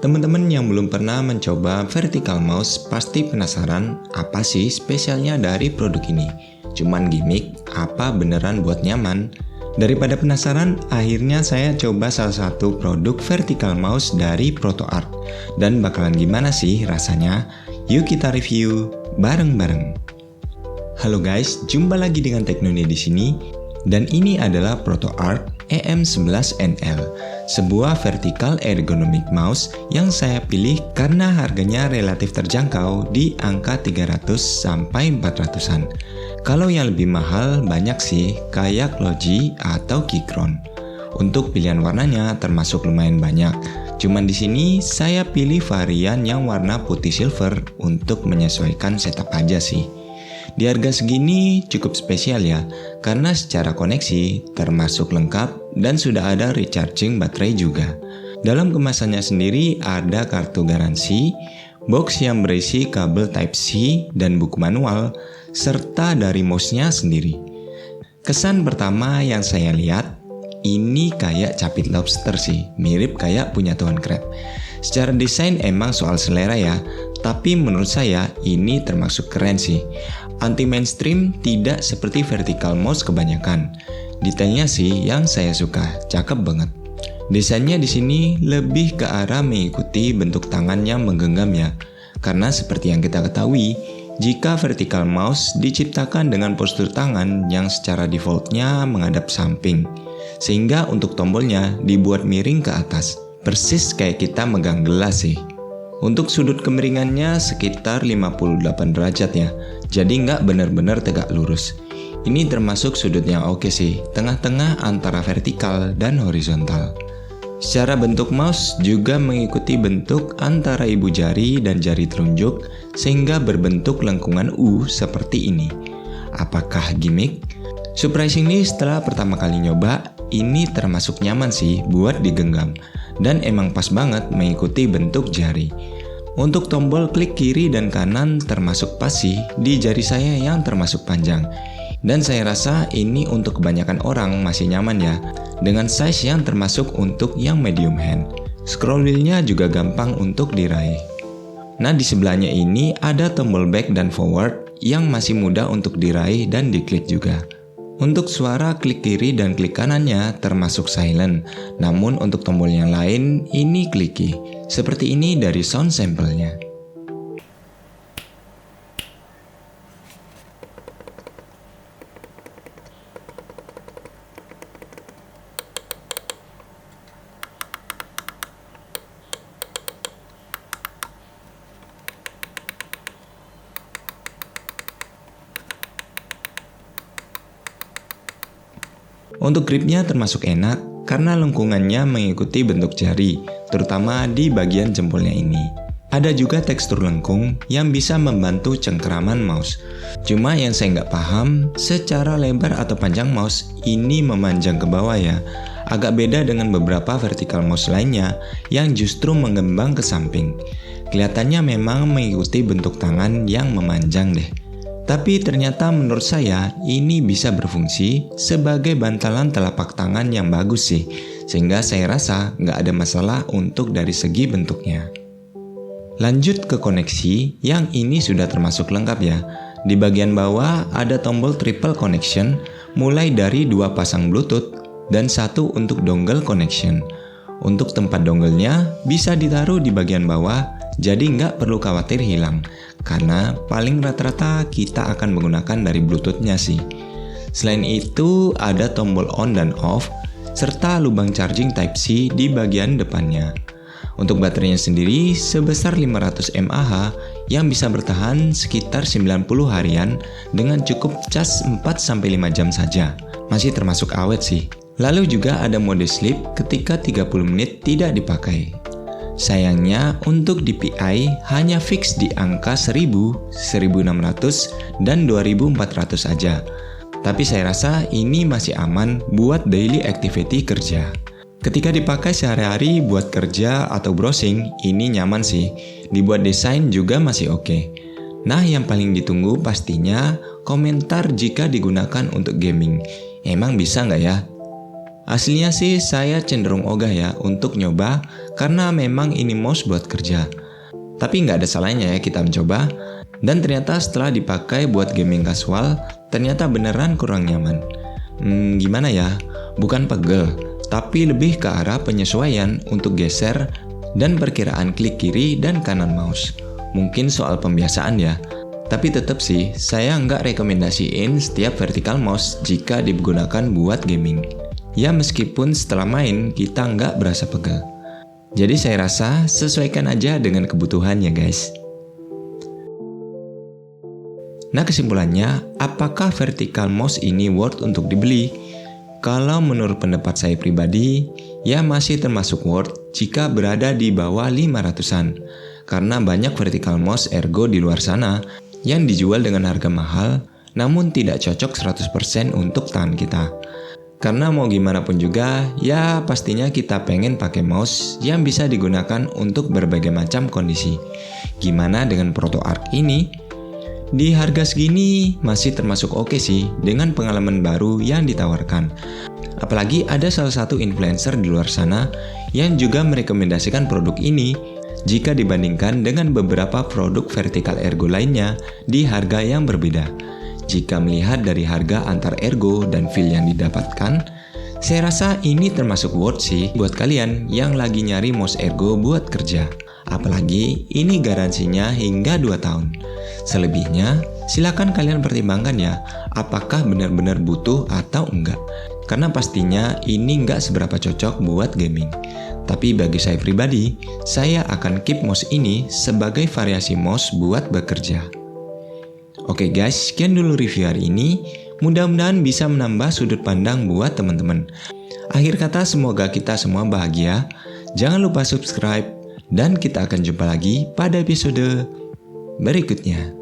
Teman-teman yang belum pernah mencoba vertical mouse pasti penasaran apa sih spesialnya dari produk ini. Cuman gimmick, apa beneran buat nyaman? Daripada penasaran, akhirnya saya coba salah satu produk vertical mouse dari ProtoArt. Dan bakalan gimana sih rasanya? Yuk kita review bareng-bareng. Halo guys, jumpa lagi dengan Teknoni di sini. Dan ini adalah ProtoArt EM11NL, sebuah vertical ergonomic mouse yang saya pilih karena harganya relatif terjangkau di angka 300 sampai 400-an. Kalau yang lebih mahal banyak sih, kayak Logi atau Keychron. Untuk pilihan warnanya termasuk lumayan banyak. Cuman di sini saya pilih varian yang warna putih silver untuk menyesuaikan setup aja sih. Di harga segini cukup spesial ya, karena secara koneksi termasuk lengkap dan sudah ada recharging baterai juga. Dalam kemasannya sendiri ada kartu garansi, box yang berisi kabel Type-C dan buku manual, serta dari mouse-nya sendiri. Kesan pertama yang saya lihat, ini kayak capit lobster sih, mirip kayak punya Tuan Crab. Secara desain emang soal selera ya, tapi menurut saya ini termasuk keren sih. Anti-mainstream, tidak seperti vertical mouse kebanyakan. Detailnya sih yang saya suka, cakep banget. Desainnya di sini lebih ke arah mengikuti bentuk tangan yang menggenggam ya. Karena seperti yang kita ketahui, jika vertical mouse diciptakan dengan postur tangan yang secara defaultnya menghadap samping. Sehingga untuk tombolnya dibuat miring ke atas. Persis kayak kita megang gelas sih. Untuk sudut kemiringannya sekitar 58 derajat ya, jadi nggak benar-benar tegak lurus. Ini termasuk sudut yang oke sih, tengah-tengah antara vertikal dan horizontal. Secara bentuk mouse juga mengikuti bentuk antara ibu jari dan jari telunjuk, sehingga berbentuk lengkungan U seperti ini. Apakah gimmick? Surprisingly setelah pertama kali nyoba, ini termasuk nyaman sih buat digenggam. Dan emang pas banget mengikuti bentuk jari. Untuk tombol klik kiri dan kanan termasuk pas sih di jari saya yang termasuk panjang. Dan saya rasa ini untuk kebanyakan orang masih nyaman ya, dengan size yang termasuk untuk yang medium hand. Scroll wheel-nya juga gampang untuk diraih. Nah di sebelahnya ini ada tombol back dan forward yang masih mudah untuk diraih dan diklik juga. Untuk suara klik kiri dan klik kanannya termasuk silent, namun untuk tombol yang lain ini clicky. Seperti ini dari sound sample-nya. Untuk gripnya termasuk enak karena lengkungannya mengikuti bentuk jari, terutama di bagian jempolnya ini. Ada juga tekstur lengkung yang bisa membantu cengkeraman mouse. Cuma yang saya nggak paham, secara lebar atau panjang mouse ini memanjang ke bawah ya. Agak beda dengan beberapa vertical mouse lainnya yang justru mengembang ke samping. Kelihatannya memang mengikuti bentuk tangan yang memanjang deh. Tapi ternyata menurut saya ini bisa berfungsi sebagai bantalan telapak tangan yang bagus sih. Sehingga saya rasa nggak ada masalah untuk dari segi bentuknya. Lanjut ke koneksi, yang ini sudah termasuk lengkap ya. Di bagian bawah ada tombol triple connection, mulai dari 2 pasang bluetooth dan 1 untuk dongle connection. Untuk tempat dongle-nya bisa ditaruh di bagian bawah, jadi nggak perlu khawatir hilang. Karena paling rata-rata kita akan menggunakan dari Bluetooth-nya sih. Selain itu ada tombol on dan off, serta lubang charging Type-C di bagian depannya. Untuk baterainya sendiri sebesar 500 mAh yang bisa bertahan sekitar 90 harian dengan cukup cas 4-5 jam saja. Masih termasuk awet sih. Lalu juga ada mode sleep ketika 30 menit tidak dipakai. Sayangnya untuk DPI hanya fix di angka 1000, 1600, dan 2400 saja. Tapi saya rasa ini masih aman buat daily activity kerja. Ketika dipakai sehari-hari buat kerja atau browsing, ini nyaman sih. Dibuat desain juga masih oke. Nah yang paling ditunggu pastinya komentar jika digunakan untuk gaming. Emang bisa nggak ya? Aslinya sih saya cenderung ogah ya untuk nyoba karena memang ini mouse buat kerja. Tapi nggak ada salahnya ya kita mencoba. Dan ternyata setelah dipakai buat gaming casual, ternyata beneran kurang nyaman. Gimana ya? Bukan pegel, tapi lebih ke arah penyesuaian untuk geser dan perkiraan klik kiri dan kanan mouse. Mungkin soal pembiasaan ya. Tapi tetap sih, saya nggak rekomendasiin setiap vertical mouse jika digunakan buat gaming. Ya meskipun setelah main kita nggak berasa pegel. Jadi saya rasa sesuaikan aja dengan kebutuhan ya guys. Nah kesimpulannya, apakah vertical mouse ini worth untuk dibeli? Kalau menurut pendapat saya pribadi, ya masih termasuk worth jika berada di bawah 500-an. Karena banyak vertical mouse ergo di luar sana yang dijual dengan harga mahal, namun tidak cocok 100% untuk tangan kita. Karena mau gimana pun juga, ya pastinya kita pengen pakai mouse yang bisa digunakan untuk berbagai macam kondisi. Gimana dengan ProtoArc ini? Di harga segini masih termasuk oke sih dengan pengalaman baru yang ditawarkan. Apalagi ada salah satu influencer di luar sana yang juga merekomendasikan produk ini jika dibandingkan dengan beberapa produk vertical ergo lainnya di harga yang berbeda. Jika melihat dari harga antar ergo dan feel yang didapatkan, saya rasa ini termasuk worth sih buat kalian yang lagi nyari mouse ergo buat kerja. Apalagi ini garansinya hingga 2 tahun. Selebihnya, silakan kalian pertimbangkan ya, apakah benar-benar butuh atau enggak. Karena pastinya ini enggak seberapa cocok buat gaming. Tapi bagi saya pribadi, saya akan keep mouse ini sebagai variasi mouse buat bekerja. Oke guys, sekian dulu review hari ini. Mudah-mudahan bisa menambah sudut pandang buat teman-teman. Akhir kata, semoga kita semua bahagia. Jangan lupa subscribe. Dan kita akan jumpa lagi pada episode berikutnya.